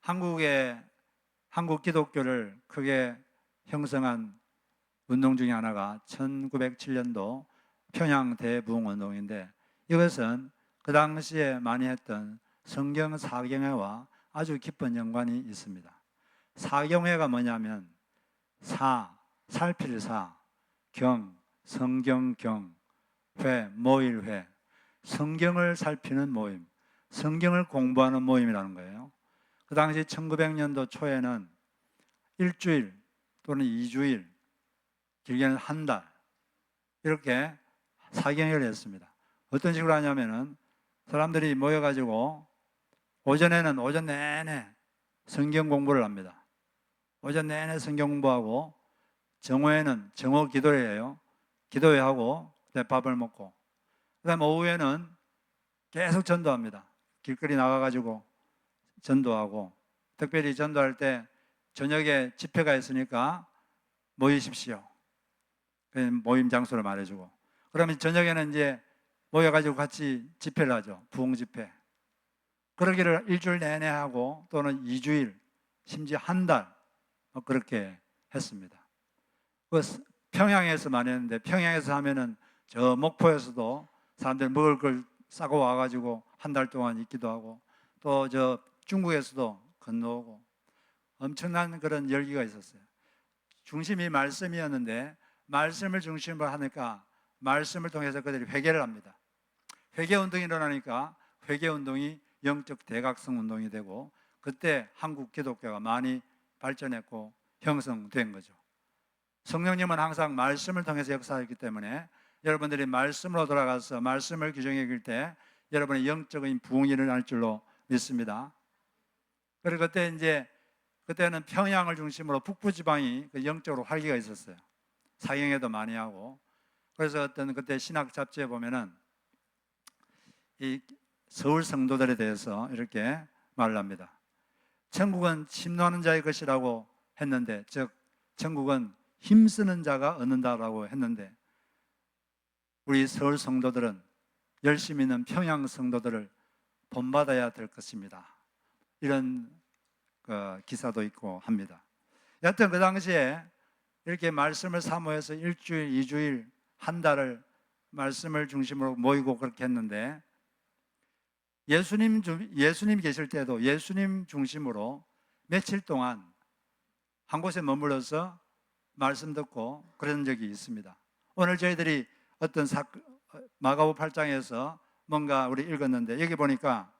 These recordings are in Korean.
한국 기독교를 크게 형성한 운동 중에 하나가 1907년도 평양 대부흥운동인데, 이것은 그 당시에 많이 했던 성경 사경회와 아주 깊은 연관이 있습니다. 사경회가 뭐냐면 살필 경, 성경경, 모일회, 성경을 살피는 모임, 성경을 공부하는 모임이라는 거예요. 그 당시 1900년도 초에는 일주일 또는 2주일, 길게는 한 달, 이렇게 사경회를 했습니다. 어떤 식으로 하냐면은 사람들이 모여가지고 오전에는 오전 내내 성경 공부를 합니다. 오전 내내 성경 공부하고, 정오에는 정오 기도회예요. 기도회하고 밥을 먹고, 그 다음 오후에는 계속 전도합니다. 길거리 나가가지고 전도하고, 특별히 전도할 때 저녁에 집회가 있으니까 모이십시오. 모임 장소를 말해주고, 그러면 저녁에는 이제 모여가지고 같이 집회를 하죠. 부흥 집회. 그러기를 일주일 내내 하고, 또는 2주일, 심지어 한 달, 그렇게 했습니다. 평양에서 많이 했는데, 평양에서 하면은 저 목포에서도 사람들 먹을 걸 싸고 와가지고 한 달 동안 있기도 하고, 또 저 중국에서도 건너오고, 엄청난 그런 열기가 있었어요. 중심이 말씀이었는데, 말씀을 중심으로 하니까 말씀을 통해서 그들이 회개를 합니다. 회개운동이 일어나니까 회개운동이 영적 대각성 운동이 되고, 그때 한국 기독교가 많이 발전했고 형성된 거죠. 성령님은 항상 말씀을 통해서 역사했기 때문에 여러분들이 말씀으로 돌아가서 말씀을 규정해 길 때 여러분의 영적인 부흥이 일어날 줄로 믿습니다. 그리고 그때는 평양을 중심으로 북부지방이 영적으로 활기가 있었어요. 사경회도 많이 하고. 그래서 그때 신학 잡지에 보면은 이 서울 성도들에 대해서 이렇게 말을 합니다. 천국은 침노하는 자의 것이라고 했는데, 즉 천국은 힘쓰는 자가 얻는다라고 했는데, 우리 서울 성도들은 열심히 있는 평양 성도들을 본받아야 될 것입니다. 이런 기사도 있고 합니다. 여하튼 그 당시에 이렇게 말씀을 사모해서 일주일, 2주일, 한 달을 말씀을 중심으로 모이고 그렇게 했는데, 예수님 계실 때도 예수님 중심으로 며칠 동안 한 곳에 머물러서 말씀 듣고 그런 적이 있습니다. 오늘 저희들이 어떤 마가복 8장에서 뭔가 우리 읽었는데, 여기 보니까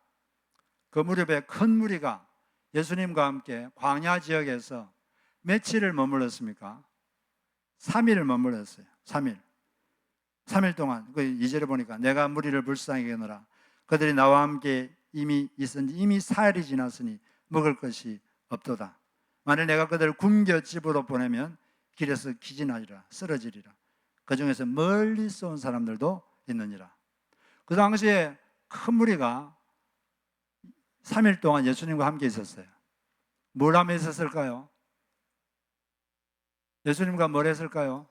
그 무렵에 큰 무리가 예수님과 함께 광야 지역에서 며칠을 머물렀습니까? 3일을 머물렀어요. 3일 동안. 그 2절에 보니까 내가 무리를 불쌍히 여기노라. 그들이 나와 함께 이미 있은지 이미 4일이 지났으니 먹을 것이 없도다. 만일 내가 그들을 굶겨 집으로 보내면 길에서 기진하리라, 쓰러지리라. 그 중에서 멀리서 온 사람들도 있느니라. 그 당시에 큰 무리가 3일 동안 예수님과 함께 있었어요. 뭘 하며 있었을까요? 예수님과 뭘 했을까요?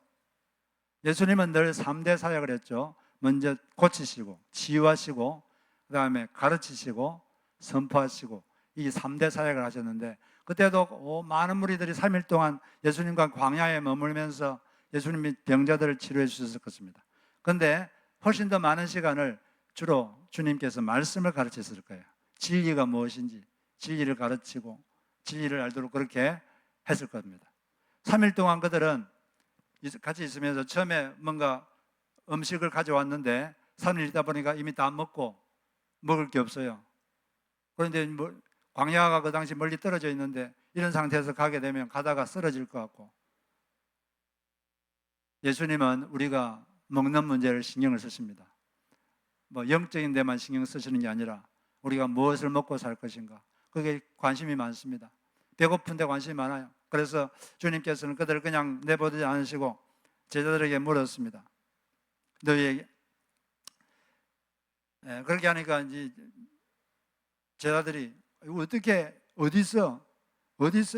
예수님은 늘 3대 사역을 했죠. 먼저 고치시고 치유하시고, 그 다음에 가르치시고 선포하시고, 이 3대 사역을 하셨는데, 그때도 많은 무리들이 3일 동안 예수님과 광야에 머물면서 예수님이 병자들을 치료해 주셨을 것입니다. 그런데 훨씬 더 많은 시간을 주로 주님께서 말씀을 가르쳤을 거예요. 진리가 무엇인지 진리를 가르치고 진리를 알도록 그렇게 했을 겁니다. 3일 동안 그들은 같이 있으면서 처음에 뭔가 음식을 가져왔는데 3일 있다 보니까 이미 다 먹고 먹을 게 없어요. 그런데 광야가 그 당시 멀리 떨어져 있는데 이런 상태에서 가게 되면 가다가 쓰러질 것 같고, 예수님은 우리가 먹는 문제를 신경을 쓰십니다. 영적인 데만 신경 쓰시는 게 아니라 우리가 무엇을 먹고 살 것인가, 그게 관심이 많습니다. 배고픈 데 관심이 많아요. 그래서 주님께서는 그들을 그냥 내버리지 않으시고 제자들에게 물었습니다. 너희에게 그렇게 하니까 이제 제자들이 어디서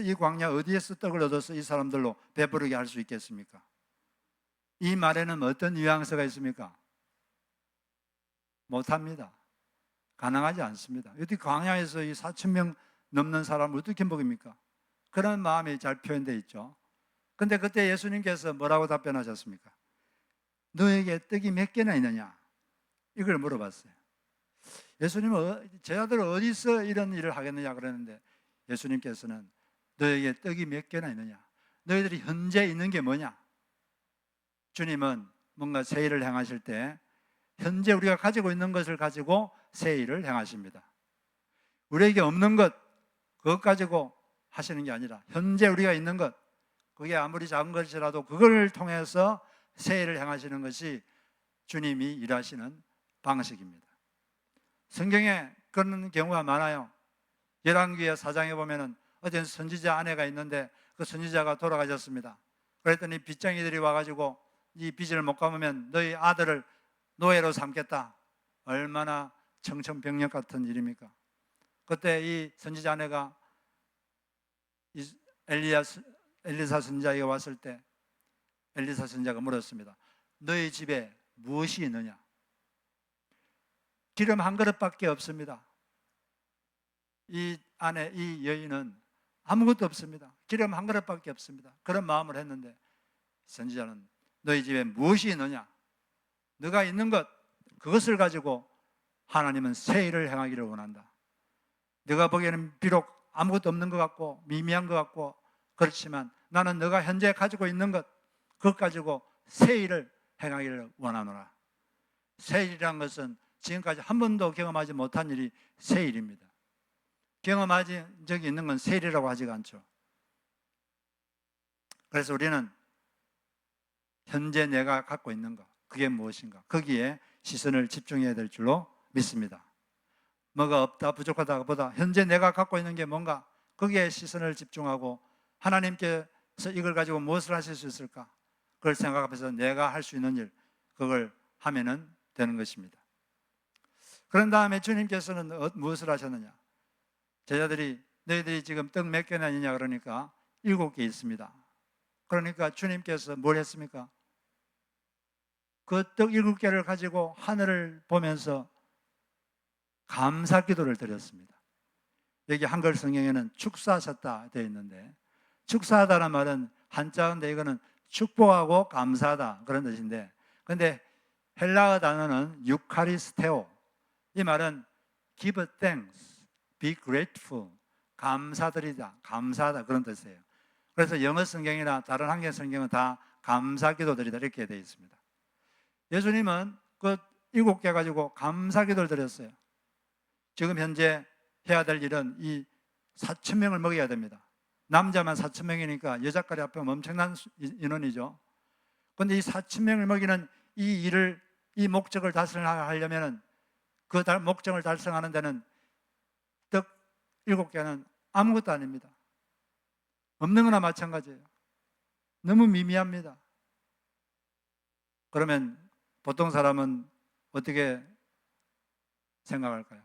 이 광야 어디에서 떡을 얻어서 이 사람들로 배부르게 할 수 있겠습니까? 이 말에는 어떤 뉘앙스가 있습니까? 못합니다. 가능하지 않습니다. 어디 광야에서 이 4,000명 넘는 사람을 어떻게 먹입니까? 그런 마음이 잘 표현되어 있죠. 근데 그때 예수님께서 뭐라고 답변하셨습니까? 너에게 떡이 몇 개나 있느냐? 이걸 물어봤어요. 예수님은 제자들 어디서 이런 일을 하겠느냐 그러는데 예수님께서는 너에게 떡이 몇 개나 있느냐? 너희들이 현재 있는 게 뭐냐? 주님은 뭔가 새 일을 행하실 때 현재 우리가 가지고 있는 것을 가지고 새 일을 행하십니다. 우리에게 없는 것, 그것 가지고 하시는 게 아니라 현재 우리가 있는 것, 그게 아무리 작은 것이라도 그걸 통해서 새 일을 행하시는 것이 주님이 일하시는 방식입니다. 성경에 그런 경우가 많아요. 열왕기의 4장에 보면은 어떤 선지자 아내가 있는데 그 선지자가 돌아가셨습니다. 그랬더니 빚쟁이들이 와가지고 이 빚을 못 갚으면 너희 아들을 노예로 삼겠다. 얼마나 청천벽력 같은 일입니까? 그때 이 선지자 아내가 엘리사 선지자에게 왔을 때 엘리사 선지자가 물었습니다. 너희 집에 무엇이 있느냐? 기름 한 그릇밖에 없습니다. 이 아내, 이 여인은 아무것도 없습니다. 기름 한 그릇밖에 없습니다. 그런 마음을 했는데 선지자는 너희 집에 무엇이 있느냐? 너가 있는 것, 그것을 가지고 하나님은 새 일을 행하기를 원한다. 네가 보기에는 비록 아무것도 없는 것 같고 미미한 것 같고 그렇지만 나는 너가 현재 가지고 있는 것, 그것 가지고 새 일을 행하기를 원하노라. 새 일이란 것은 지금까지 한 번도 경험하지 못한 일이 새 일입니다. 경험하지 적이 있는 건 새 일이라고 하지가 않죠. 그래서 우리는 현재 내가 갖고 있는 것, 그게 무엇인가, 거기에 시선을 집중해야 될 줄로 믿습니다. 뭐가 없다, 부족하다 보다 현재 내가 갖고 있는 게 뭔가, 거기에 시선을 집중하고 하나님께서 이걸 가지고 무엇을 하실 수 있을까, 그걸 생각하면서 내가 할 수 있는 일, 그걸 하면은 되는 것입니다. 그런 다음에 주님께서는 무엇을 하셨느냐? 제자들이 너희들이 지금 떡 몇 개나 있냐 그러니까 7개 있습니다. 그러니까 주님께서 뭘 했습니까? 그 떡 7개를 가지고 하늘을 보면서 감사 기도를 드렸습니다. 여기 한글 성경에는 축사하셨다 되어 있는데, 축사하다는 말은 한자인데 이거는 축복하고 감사하다 그런 뜻인데, 근데 헬라어 단어는 유카리스테오, 이 말은 give thanks, be grateful, 감사드리다, 감사하다 그런 뜻이에요. 그래서 영어 성경이나 다른 한글 성경은 다 감사 기도드리다 이렇게 되어 있습니다. 예수님은 그 7개 가지고 감사 기도를 드렸어요. 지금 현재 해야 될 일은 이 4,000명을 먹여야 됩니다. 남자만 4,000명이니까 여자까지 합하면 엄청난 인원이죠. 그런데 이 4,000명을 먹이는 이 일을, 이 목적을 달성하려면 그 목적을 달성하는 데는 떡 7개는 아무것도 아닙니다. 없는 거나 마찬가지예요. 너무 미미합니다. 그러면 보통 사람은 어떻게 생각할까요?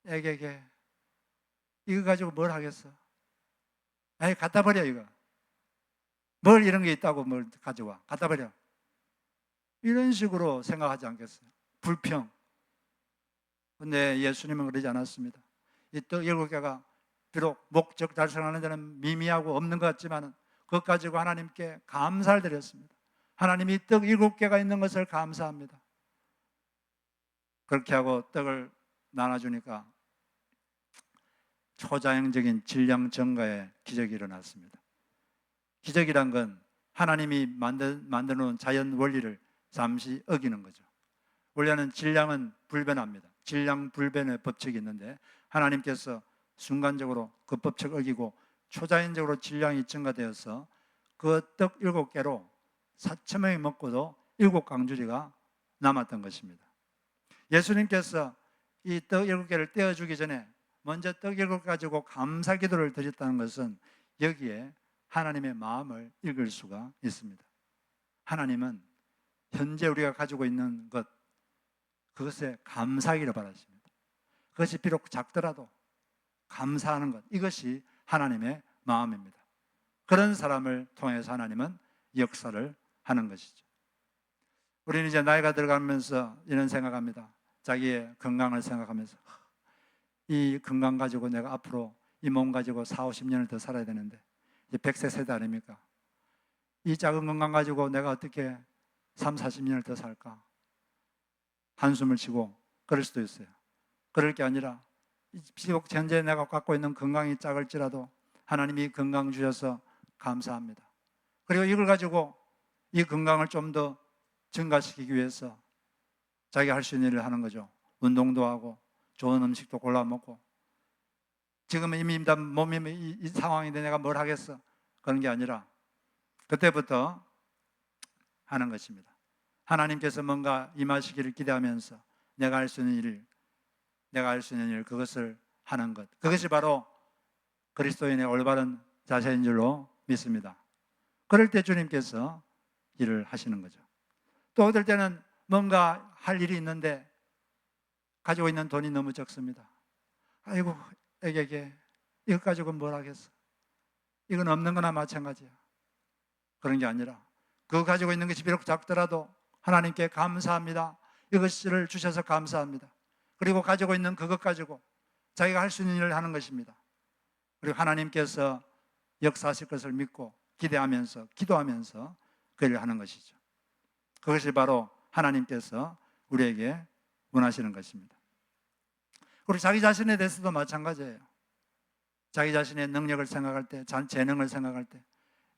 에게게 이거 가지고 뭘 하겠어? 에이, 갖다 버려. 이거 뭘 이런 게 있다고 뭘 가져와, 갖다 버려. 이런 식으로 생각하지 않겠어요? 불평. 근데 예수님은 그러지 않았습니다. 이 떡 7개가 비록 목적 달성하는 데는 미미하고 없는 것 같지만 그것 가지고 하나님께 감사를 드렸습니다. 하나님이 떡 7개가 있는 것을 감사합니다. 그렇게 하고 떡을 나눠주니까 초자연적인 질량 증가의 기적이 일어났습니다. 기적이란 건 하나님이 만들어 놓은 자연 원리를 잠시 어기는 거죠. 원래는 질량은 불변합니다. 질량 불변의 법칙이 있는데 하나님께서 순간적으로 그 법칙을 어기고 초자연적으로 질량이 증가되어서 그 떡 7개로 4,000명이 먹고도 7강주리가 남았던 것입니다. 예수님께서 이 떡 7개를 떼어주기 전에 먼저 떡 7개 가지고 감사 기도를 드렸다는 것은 여기에 하나님의 마음을 읽을 수가 있습니다. 하나님은 현재 우리가 가지고 있는 것, 그것에 감사하기를 바라십니다. 그것이 비록 작더라도 감사하는 것, 이것이 하나님의 마음입니다. 그런 사람을 통해서 하나님은 역사를 하는 것이죠. 우리는 이제 나이가 들어가면서 이런 생각합니다. 자기의 건강을 생각하면서 이 건강 가지고 내가 앞으로 이 몸 가지고 4, 50년을 더 살아야 되는데 이제 100세 세대 아닙니까? 이 작은 건강 가지고 내가 어떻게 3, 40년을 더 살까? 한숨을 쉬고 그럴 수도 있어요. 그럴 게 아니라 비록 현재 내가 갖고 있는 건강이 작을지라도 하나님이 건강 주셔서 감사합니다. 그리고 이걸 가지고 이 건강을 좀 더 증가시키기 위해서 자기가 할 수 있는 일을 하는 거죠. 운동도 하고 좋은 음식도 골라 먹고. 지금은 이미 몸이 이 상황인데 내가 뭘 하겠어? 그런 게 아니라 그때부터 하는 것입니다. 하나님께서 뭔가 임하시기를 기대하면서 내가 할 수 있는 일, 그것을 하는 것. 그것이 바로 그리스도인의 올바른 자세인 줄로 믿습니다. 그럴 때 주님께서 일을 하시는 거죠. 또 어떨 때는 뭔가 할 일이 있는데 가지고 있는 돈이 너무 적습니다. 아이고, 애에게 이것 가지고 뭘 하겠어? 이건 없는 거나 마찬가지야. 그런 게 아니라 그거 가지고 있는 것이 비록 작더라도 하나님께 감사합니다. 이것을 주셔서 감사합니다. 그리고 가지고 있는 그것 가지고 자기가 할 수 있는 일을 하는 것입니다. 그리고 하나님께서 역사하실 것을 믿고 기대하면서 기도하면서 그 일을 하는 것이죠. 그것이 바로 하나님께서 우리에게 원하시는 것입니다. 그리고 자기 자신에 대해서도 마찬가지예요. 자기 자신의 능력을 생각할 때, 재능을 생각할 때,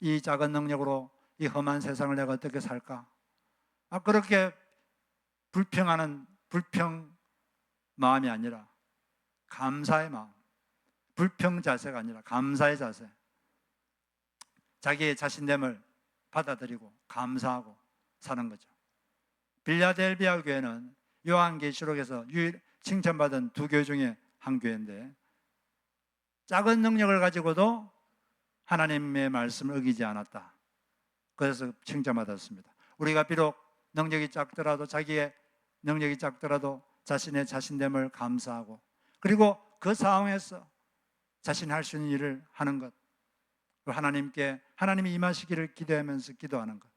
이 작은 능력으로 이 험한 세상을 내가 어떻게 살까? 그렇게 불평 마음이 아니라 감사의 마음, 불평 자세가 아니라 감사의 자세, 자기의 자신됨을 받아들이고 감사하고 사는 거죠. 빌라델비아 교회는 요한계시록에서 칭찬받은 두 교회 중에 한 교회인데 작은 능력을 가지고도 하나님의 말씀을 어기지 않았다. 그래서 칭찬받았습니다. 우리가 비록 능력이 작더라도 자기의 능력이 작더라도 자신의 자신됨을 감사하고 그리고 그 상황에서 자신이 할 수 있는 일을 하는 것, 하나님이 임하시기를 기대하면서 기도하는 것,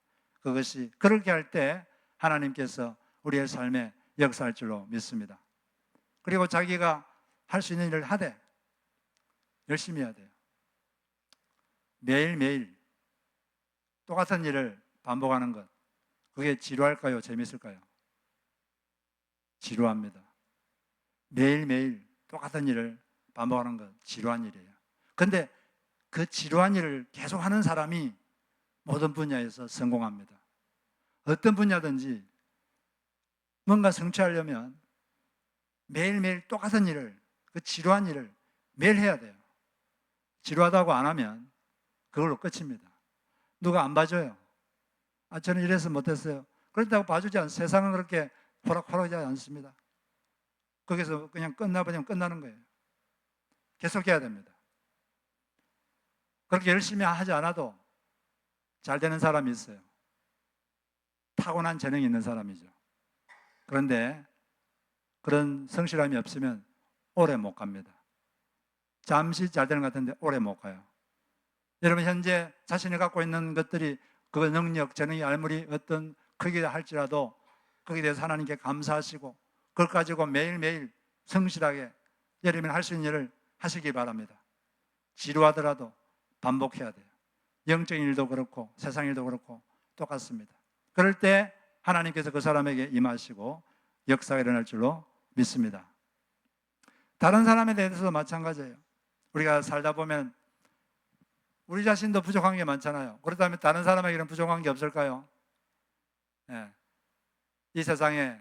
그것이 그렇게 할 때 하나님께서 우리의 삶에 역사할 줄로 믿습니다. 그리고 자기가 할 수 있는 일을 하되 열심히 해야 돼요. 매일매일 똑같은 일을 반복하는 것, 그게 지루할까요? 재밌을까요? 지루합니다. 매일매일 똑같은 일을 반복하는 것 지루한 일이에요. 그런데 그 지루한 일을 계속 하는 사람이 모든 분야에서 성공합니다. 어떤 분야든지 뭔가 성취하려면 매일매일 똑같은 일을, 그 지루한 일을 매일 해야 돼요. 지루하다고 안 하면 그걸로 끝입니다. 누가 안 봐줘요. 저는 이래서 못했어요. 그렇다고 봐주지 않아요. 세상은 그렇게 호락호락하지 않습니다. 거기서 그냥 끝나버리면 끝나는 거예요. 계속해야 됩니다. 그렇게 열심히 하지 않아도 잘 되는 사람이 있어요. 타고난 재능이 있는 사람이죠. 그런데 그런 성실함이 없으면 오래 못 갑니다. 잠시 잘 되는 것 같은데 오래 못 가요. 여러분 현재 자신이 갖고 있는 것들이 그 능력, 재능이 아무리 어떤 크기다 할지라도 거기에 대해서 하나님께 감사하시고 그걸 가지고 매일매일 성실하게 여러분이 할 수 있는 일을 하시기 바랍니다. 지루하더라도 반복해야 돼요. 영적인 일도 그렇고 세상 일도 그렇고 똑같습니다. 그럴 때 하나님께서 그 사람에게 임하시고 역사가 일어날 줄로 믿습니다. 다른 사람에 대해서도 마찬가지예요. 우리가 살다 보면 우리 자신도 부족한 게 많잖아요. 그렇다면 다른 사람에게는 부족한 게 없을까요? 네. 이 세상에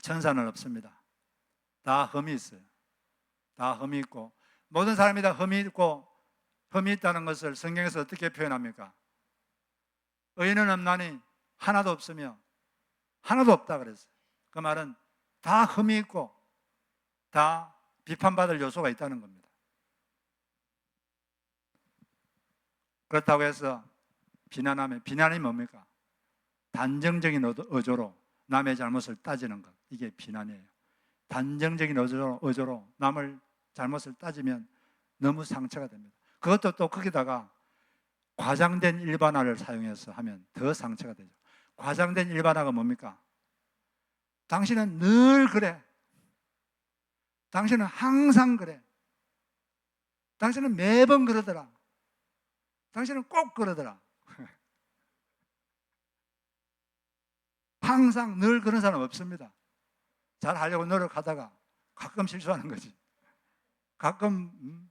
천사는 없습니다. 다 흠이 있어요. 다 흠이 있고 모든 사람이 다 흠이 있고 흠이 있다는 것을 성경에서 어떻게 표현합니까? 의인은 없나니 하나도 없으며 하나도 없다 그랬어요. 그 말은 다 흠이 있고 다 비판받을 요소가 있다는 겁니다. 그렇다고 해서 비난이 뭡니까? 단정적인 어조로 남의 잘못을 따지는 것, 이게 비난이에요. 단정적인 어조로 남을 잘못을 따지면 너무 상처가 됩니다. 그것도 또 거기다가 과장된 일반화를 사용해서 하면 더 상처가 되죠. 과장된 일반화가 뭡니까? 당신은 늘 그래. 당신은 항상 그래. 당신은 매번 그러더라. 당신은 꼭 그러더라. 항상 늘 그런 사람 없습니다. 잘 하려고 노력하다가 가끔 실수하는 거지. 가끔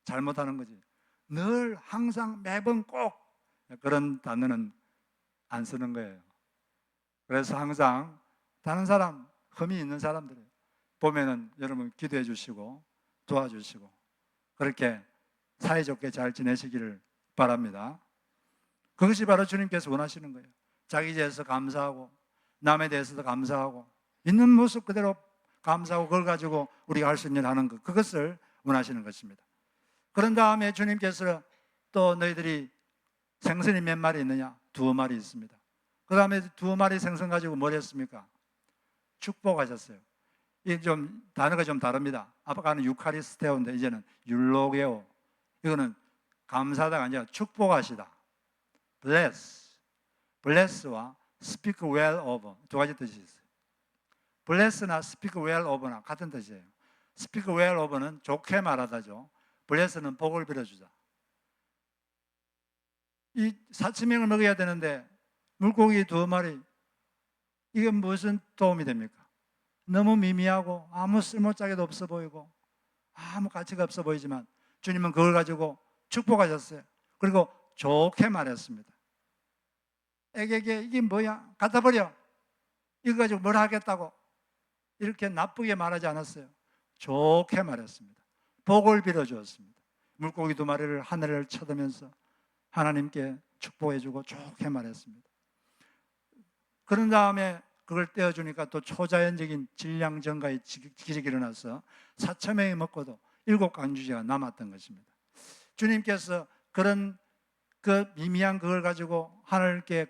잘못하는 거지. 늘 항상 매번 꼭 그런 단어는 안 쓰는 거예요. 그래서 항상 다른 사람, 흠이 있는 사람들 보면은 여러분 기도해 주시고 도와주시고 그렇게 사이좋게 잘 지내시기를 바랍니다. 그것이 바로 주님께서 원하시는 거예요. 자기에 대해서 감사하고 남에 대해서도 감사하고 있는 모습 그대로 감사하고 그걸 가지고 우리가 할 수 있는 일 하는 것, 그것을 원하시는 것입니다. 그런 다음에 주님께서 또 너희들이 생선이 몇 마리 있느냐? 2마리 있습니다. 그 다음에 2마리 생선 가지고 뭘 했습니까? 축복하셨어요. 이 좀 단어가 좀 다릅니다. 아까는 유카리스테오인데 이제는 율로게오. 이거는 감사하다가 아니라 축복하시다. bless. bless와 speak well of 두 가지 뜻이 있어요. bless나 speak well of나 같은 뜻이에요. speak well of는 좋게 말하다죠. bless는 복을 빌어주자. 이 사치명을 먹여야 되는데 물고기 2마리, 이게 무슨 도움이 됩니까? 너무 미미하고 아무 쓸모짝에도 없어 보이고 아무 가치가 없어 보이지만 주님은 그걸 가지고 축복하셨어요. 그리고 좋게 말했습니다. 애에게 이게 뭐야? 갖다 버려. 이거 가지고 뭘 하겠다고 이렇게 나쁘게 말하지 않았어요. 좋게 말했습니다. 복을 빌어주었습니다. 물고기 2마리를 하늘을 쳐다면서 하나님께 축복해주고 좋게 말했습니다. 그런 다음에 그걸 떼어주니까 또 초자연적인 질량증가의 기적이 일어나서 4,000명이 먹고도 7강주제가 남았던 것입니다. 주님께서 그런 그 미미한 그걸 가지고 하늘께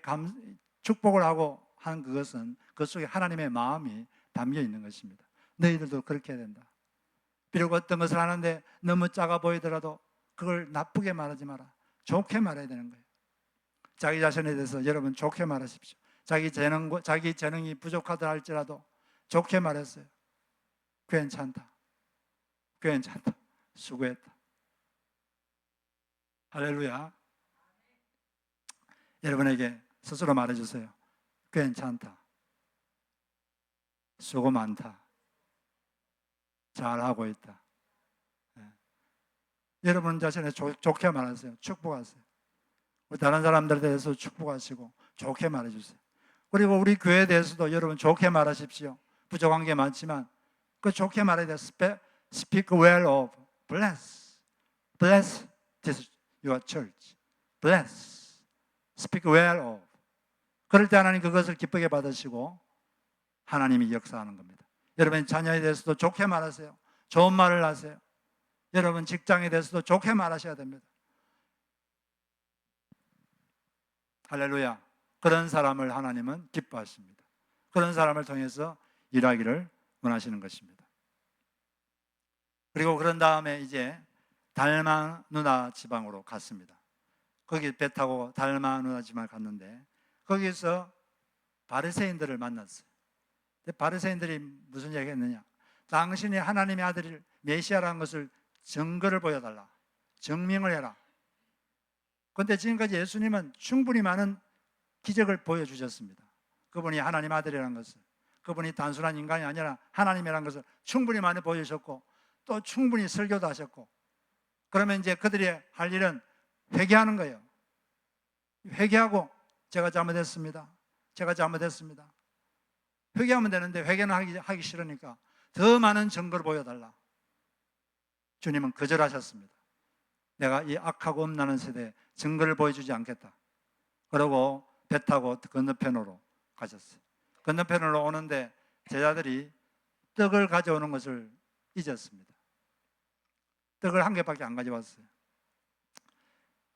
축복을 하고 한 그것은 그 속에 하나님의 마음이 담겨 있는 것입니다. 너희들도 그렇게 해야 된다. 비록 어떤 것을 하는데 너무 작아 보이더라도 그걸 나쁘게 말하지 마라. 좋게 말해야 되는 거예요. 자기 자신에 대해서 여러분 좋게 말하십시오. 자기 재능이 부족하다 할지라도 좋게 말했어요. 괜찮다. 괜찮다. 수고했다. 할렐루야. 여러분에게 스스로 말해주세요. 괜찮다. 수고 많다. 잘하고 있다. 네. 여러분 자신에 좋게 말하세요. 축복하세요. 다른 사람들에 대해서 축복하시고 좋게 말해주세요. 그리고 우리 교회에 대해서도 여러분 좋게 말하십시오. 부족한 게 많지만 그 좋게 말해야 돼요. Speak well of. Bless. Bless this your church. Bless. Speak well of. 그럴 때 하나님 그것을 기쁘게 받으시고 하나님이 역사하는 겁니다. 여러분 자녀에 대해서도 좋게 말하세요. 좋은 말을 하세요. 여러분 직장에 대해서도 좋게 말하셔야 됩니다. 할렐루야. 그런 사람을 하나님은 기뻐하십니다. 그런 사람을 통해서 일하기를 원하시는 것입니다. 그리고 그런 다음에 이제 달마누나 지방으로 갔습니다. 거기 배 타고 달마누나 지방을 갔는데 거기서 바리새인들을 만났어요. 바리새인들이 무슨 얘기 했느냐? 당신이 하나님의 아들을 메시아라는 것을 증거를 보여달라. 증명을 해라. 그런데 지금까지 예수님은 충분히 많은 기적을 보여주셨습니다. 그분이 하나님 아들이라는 것을, 그분이 단순한 인간이 아니라 하나님이라는 것을 충분히 많이 보여주셨고 또 충분히 설교도 하셨고, 그러면 이제 그들이 할 일은 회개하는 거예요. 회개하고 제가 잘못했습니다. 제가 잘못했습니다. 회개하면 되는데 회개는 하기 싫으니까 더 많은 증거를 보여달라. 주님은 거절하셨습니다. 내가 이 악하고 음란한 세대에 증거를 보여주지 않겠다. 그러고 배 타고 건너편으로 가셨어요. 건너편으로 오는데 제자들이 떡을 가져오는 것을 잊었습니다. 떡을 한 개밖에 안 가져왔어요.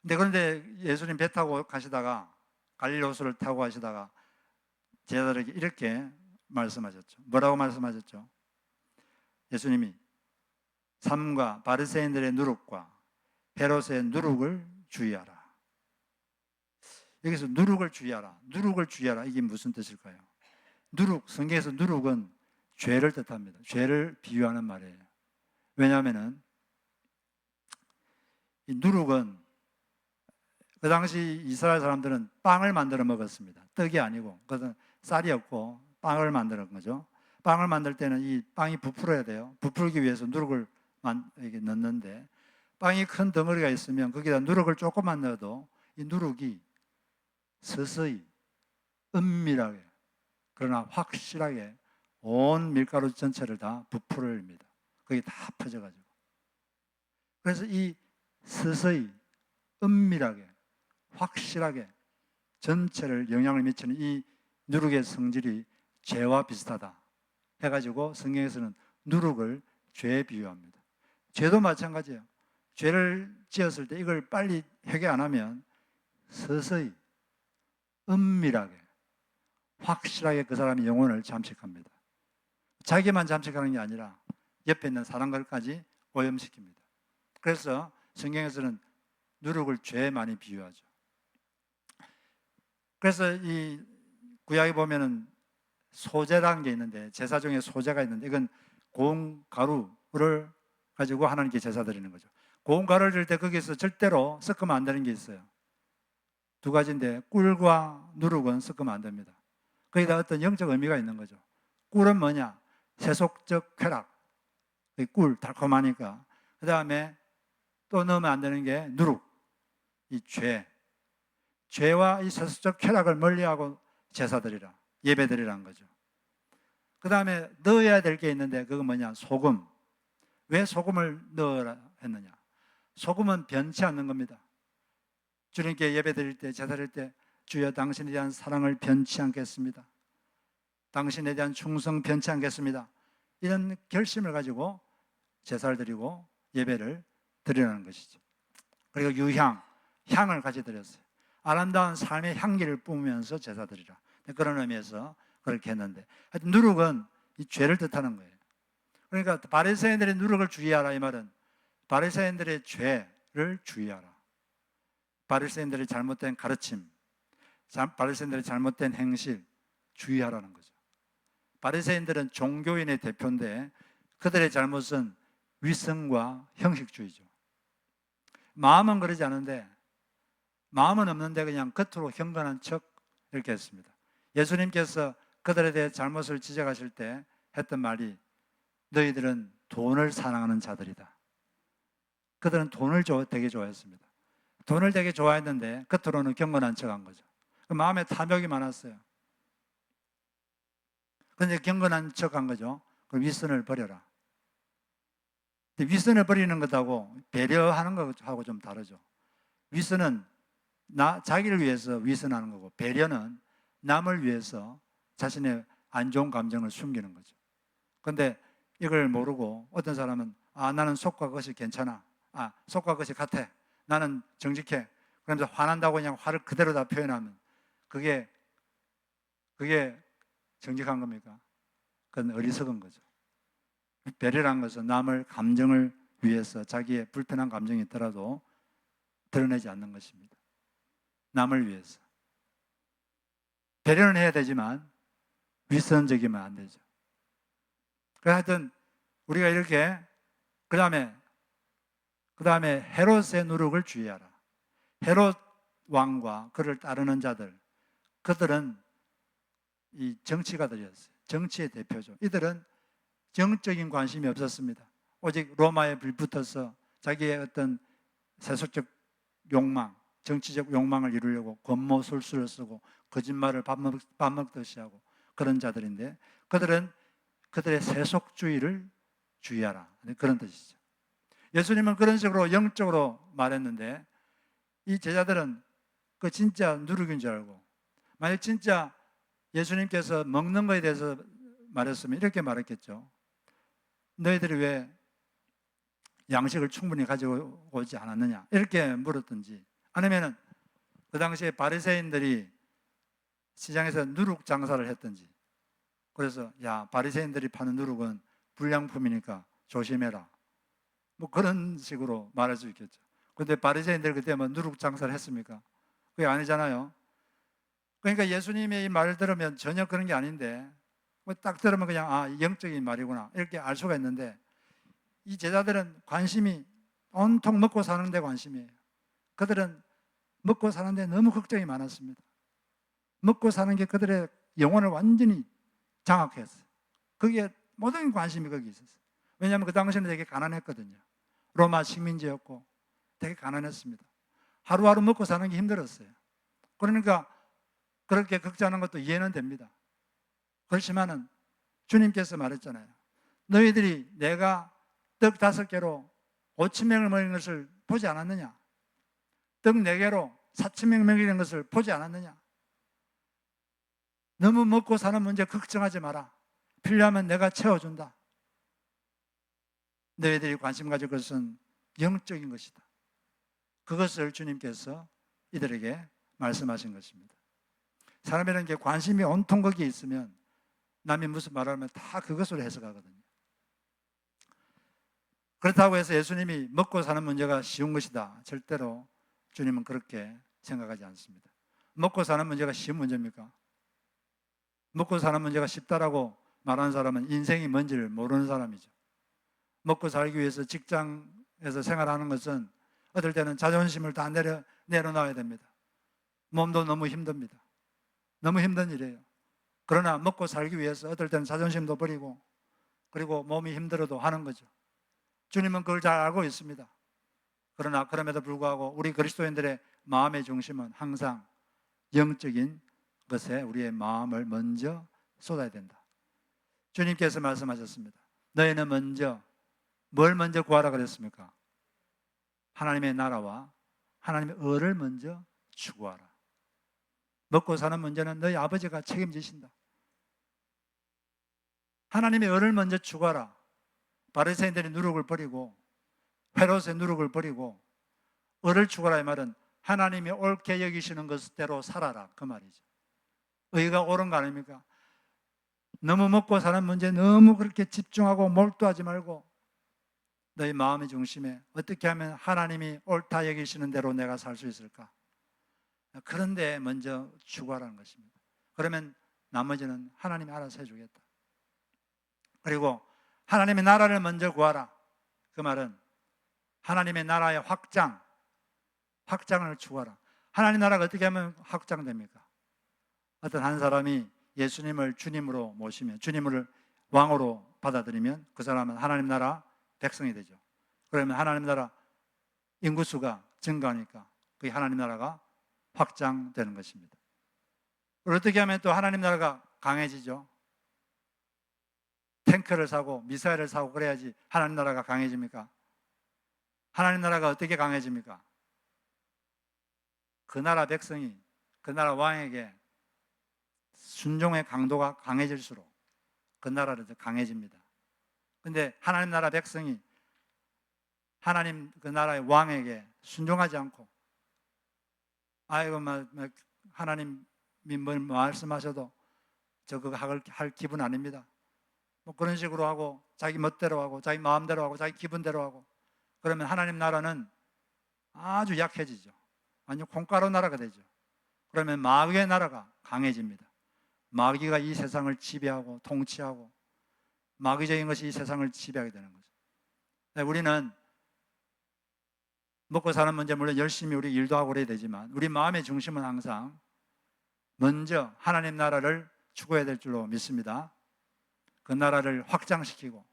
그런데 예수님 배 타고 가시다가 갈릴리 호수를 타고 가시다가 제자들에게 이렇게 말씀하셨죠. 뭐라고 말씀하셨죠? 예수님이 삼가 바리새인들의 누룩과 헤롯의 누룩을 주의하라. 여기서 누룩을 주의하라. 누룩을 주의하라. 이게 무슨 뜻일까요? 누룩, 성경에서 누룩은 죄를 뜻합니다. 죄를 비유하는 말이에요. 왜냐하면 이 누룩은 그 당시 이스라엘 사람들은 빵을 만들어 먹었습니다. 떡이 아니고, 그것은 쌀이었고 빵을 만드는 거죠. 빵을 만들 때는 이 빵이 부풀어야 돼요. 부풀기 위해서 누룩을 이렇게 넣는데, 빵이 큰 덩어리가 있으면 거기다 누룩을 조금만 넣어도 이 누룩이 서서히 은밀하게, 그러나 확실하게 온 밀가루 전체를 다 부풀어냅니다. 그게 다 퍼져가지고. 그래서 이 서서히 은밀하게 확실하게 전체를 영향을 미치는 이 누룩의 성질이 죄와 비슷하다 해가지고 성경에서는 누룩을 죄에 비유합니다. 죄도 마찬가지예요. 죄를 지었을 때 이걸 빨리 회개 안 하면 서서히 은밀하게 확실하게 그 사람의 영혼을 잠식합니다. 자기만 잠식하는 게 아니라 옆에 있는 사람들까지 오염시킵니다. 그래서 성경에서는 누룩을 죄에 많이 비유하죠. 그래서 이 구약에 보면은 소제라는 게 있는데, 제사 중에 소제가 있는데, 이건 고운 가루를 가지고 하나님께 제사 드리는 거죠. 고운 가루를 드릴 때 거기서 절대로 섞으면 안 되는 게 있어요. 두 가지인데, 꿀과 누룩은 섞으면 안 됩니다. 거기다 어떤 영적 의미가 있는 거죠. 꿀은 뭐냐? 세속적 쾌락. 꿀 달콤하니까. 그 다음에 또 넣으면 안 되는 게 누룩, 이 죄와 이 세속적 쾌락을 멀리하고 제사드리라, 예배드리라는 거죠. 그 다음에 넣어야 될 게 있는데, 그건 뭐냐? 소금. 왜 소금을 넣으라 했느냐? 소금은 변치 않는 겁니다. 주님께 예배드릴 때, 제사드릴 때, 주여 당신에 대한 사랑을 변치 않겠습니다. 당신에 대한 충성 변치 않겠습니다. 이런 결심을 가지고 제사를 드리고 예배를 드리라는 것이죠. 그리고 유향, 향을 같이 드렸어요. 아름다운 삶의 향기를 뿜으면서 제사 드리라. 그런 의미에서 그렇게 했는데, 하여튼 누룩은 이 죄를 뜻하는 거예요. 그러니까 바리새인들의 누룩을 주의하라, 이 말은 바리새인들의 죄를 주의하라. 바리새인들의 잘못된 가르침, 바리새인들의 잘못된 행실 주의하라는 거죠. 바리새인들은 종교인의 대표인데 그들의 잘못은 위선과 형식주의죠. 마음은 그러지 않은데, 마음은 없는데 그냥 겉으로 경건한 척 이렇게 했습니다. 예수님께서 그들에 대해 잘못을 지적하실 때 했던 말이, 너희들은 돈을 사랑하는 자들이다. 그들은 돈을 되게 좋아했습니다. 돈을 되게 좋아했는데 겉으로는 경건한 척한 거죠. 마음에 탐욕이 많았어요. 그런데 경건한 척한 거죠. 그럼 위선을 버려라. 위선을 버리는 것하고 배려하는 것하고 좀 다르죠. 위선은 자기를 위해서 위선하는 거고, 배려는 남을 위해서 자신의 안 좋은 감정을 숨기는 거죠. 그런데 이걸 모르고 어떤 사람은 나는 속과 겉이 괜찮아, 속과 겉이 같아, 나는 정직해, 그러면서 화난다고 그냥 화를 그대로 다 표현하면 그게 정직한 겁니까? 그건 어리석은 거죠. 배려라는 것은 남을 감정을 위해서 자기의 불편한 감정이 있더라도 드러내지 않는 것입니다. 남을 위해서 배려는 해야 되지만 위선적이면 안 되죠. 하여튼 우리가 이렇게, 그 다음에 헤롯의 누룩을 주의하라. 헤롯 왕과 그를 따르는 자들, 그들은 이 정치가들이었어요. 정치의 대표죠. 이들은 정적인 관심이 없었습니다. 오직 로마에 불붙어서 자기의 어떤 세속적 욕망, 정치적 욕망을 이루려고 권모술수를 쓰고 거짓말을 밥 먹듯이 하고 그런 자들인데, 그들은 그들의 세속주의를 주의하라, 그런 뜻이죠. 예수님은 그런 식으로 영적으로 말했는데, 이 제자들은 그 진짜 누룩인 줄 알고, 만약 진짜 예수님께서 먹는 것에 대해서 말했으면 이렇게 말했겠죠. 너희들이 왜 양식을 충분히 가지고 오지 않았느냐, 이렇게 물었든지, 아니면은 그 당시에 바리새인들이 시장에서 누룩 장사를 했든지, 그래서 바리새인들이 파는 누룩은 불량품이니까 조심해라, 뭐 그런 식으로 말할 수 있겠죠. 그런데 바리새인들 그때 뭐 누룩 장사를 했습니까? 그게 아니잖아요. 그러니까 예수님의 이 말을 들으면 전혀 그런 게 아닌데, 딱 들으면 그냥 영적인 말이구나 이렇게 알 수가 있는데, 이 제자들은 관심이 온통 먹고 사는 데 관심이에요. 그들은 먹고 사는 데 너무 걱정이 많았습니다. 먹고 사는 게 그들의 영혼을 완전히 장악했어요. 거기에 모든 관심이 거기 있었어요. 왜냐하면 그 당시에는 되게 가난했거든요. 로마 식민지였고 되게 가난했습니다. 하루하루 먹고 사는 게 힘들었어요. 그러니까 그렇게 걱정하는 것도 이해는 됩니다. 그렇지만은 주님께서 말했잖아요. 너희들이 내가 떡 5개로 5,000명을 먹인 것을 보지 않았느냐? 떡 4개로 4,000명 먹이는 것을 보지 않았느냐? 너무 먹고 사는 문제 걱정하지 마라. 필요하면 내가 채워준다. 너희들이 관심 가질 것은 영적인 것이다. 그것을 주님께서 이들에게 말씀하신 것입니다. 사람이라는 게 관심이 온통 거기에 있으면 남이 무슨 말을 하면 다 그것으로 해석하거든요. 그렇다고 해서 예수님이 먹고 사는 문제가 쉬운 것이다. 절대로 주님은 그렇게 생각하지 않습니다. 먹고 사는 문제가 쉬운 문제입니까? 먹고 사는 문제가 쉽다라고 말하는 사람은 인생이 뭔지를 모르는 사람이죠. 먹고 살기 위해서 직장에서 생활하는 것은 어떨 때는 자존심을 다 내려놔야 됩니다. 몸도 너무 힘듭니다. 너무 힘든 일이에요. 그러나 먹고 살기 위해서 어떨 때는 자존심도 버리고 그리고 몸이 힘들어도 하는 거죠. 주님은 그걸 잘 알고 있습니다. 그러나 그럼에도 불구하고 우리 그리스도인들의 마음의 중심은 항상 영적인 것에 우리의 마음을 먼저 쏟아야 된다. 주님께서 말씀하셨습니다. 너희는 먼저 뭘 먼저 구하라 그랬습니까? 하나님의 나라와 하나님의 의를 먼저 추구하라. 먹고 사는 문제는 너희 아버지가 책임지신다. 하나님의 의를 먼저 추구하라. 바리새인들이 누룩을 버리고 헤롯의 누룩을 버리고 의를 추구하라 이 말은 하나님이 옳게 여기시는 것대로 살아라 그 말이죠. 의가 옳은 거 아닙니까? 너무 먹고 사는 문제에 너무 그렇게 집중하고 몰두하지 말고 너희 마음의 중심에 어떻게 하면 하나님이 옳다 여기시는 대로 내가 살 수 있을까? 그런데 먼저 추구하라는 것입니다. 그러면 나머지는 하나님이 알아서 해주겠다. 그리고 하나님의 나라를 먼저 구하라. 그 말은 하나님의 나라의 확장을 추구하라. 하나님 나라가 어떻게 하면 확장됩니까? 어떤 한 사람이 예수님을 주님으로 모시면, 주님을 왕으로 받아들이면 그 사람은 하나님 나라 백성이 되죠. 그러면 하나님 나라 인구수가 증가하니까 그게 하나님 나라가 확장되는 것입니다. 어떻게 하면 또 하나님 나라가 강해지죠? 탱크를 사고 미사일을 사고 그래야지 하나님 나라가 강해집니까? 하나님 나라가 어떻게 강해집니까? 그 나라 백성이 그 나라 왕에게 순종의 강도가 강해질수록 그 나라는 더 강해집니다. 그런데 하나님 나라 백성이 하나님 그 나라의 왕에게 순종하지 않고 아이고 하나님이 뭘 말씀하셔도 저 그거 할 기분 아닙니다. 뭐 그런 식으로 하고 자기 멋대로 하고 자기 마음대로 하고 자기 기분대로 하고 그러면 하나님 나라는 아주 약해지죠. 완전 콩가루 나라가 되죠. 그러면 마귀의 나라가 강해집니다. 마귀가 이 세상을 지배하고 통치하고 마귀적인 것이 이 세상을 지배하게 되는 거죠. 우리는 먹고 사는 문제 물론 열심히 우리 일도 하고 그래야 되지만 우리 마음의 중심은 항상 먼저 하나님 나라를 추구해야 될 줄로 믿습니다. 그 나라를 확장시키고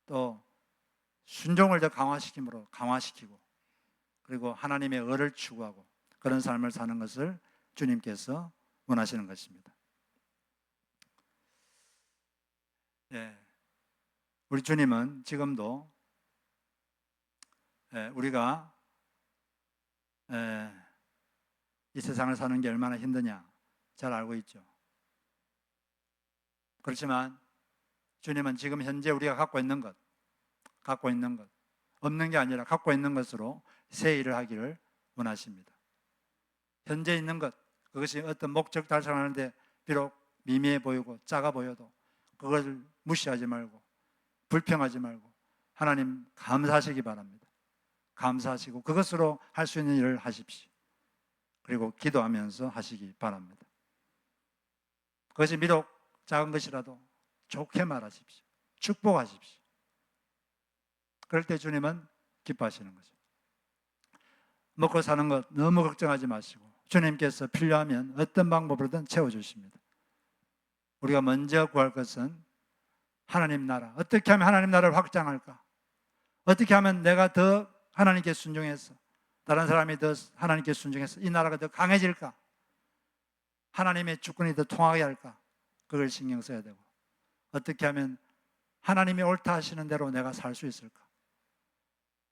또 순종을 더 강화시키고 그리고 하나님의 의를 추구하고 그런 삶을 사는 것을 주님께서 원하시는 것입니다. 우리 주님은 지금도 우리가 이 세상을 사는 게 얼마나 힘드냐 잘 알고 있죠. 그렇지만 주님은 지금 현재 우리가 갖고 있는 것 없는 게 아니라 갖고 있는 것으로 새 일을 하기를 원하십니다. 현재 있는 것 그것이 어떤 목적 달성하는데 비록 미미해 보이고 작아 보여도 그걸 무시하지 말고 불평하지 말고 하나님 감사하시기 바랍니다. 감사하시고 그것으로 할 수 있는 일을 하십시오. 그리고 기도하면서 하시기 바랍니다. 그것이 비록 작은 것이라도 좋게 말하십시오. 축복하십시오. 그럴 때 주님은 기뻐하시는 거죠. 먹고 사는 것 너무 걱정하지 마시고 주님께서 필요하면 어떤 방법으로든 채워주십니다. 우리가 먼저 구할 것은 하나님 나라. 어떻게 하면 하나님 나라를 확장할까? 어떻게 하면 내가 더 하나님께 순종해서 다른 사람이 더 하나님께 순종해서 이 나라가 더 강해질까? 하나님의 주권이 더 통하게 할까? 그걸 신경 써야 되고 어떻게 하면 하나님이 옳다 하시는 대로 내가 살 수 있을까?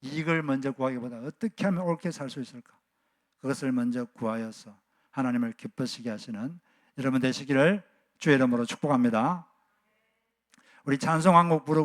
이익을 먼저 구하기보다 어떻게 하면 옳게 살 수 있을까? 그것을 먼저 구하여서 하나님을 기쁘시게 하시는 여러분 되시기를 주의 이름으로 축복합니다. 우리 찬송 한 곡 부르고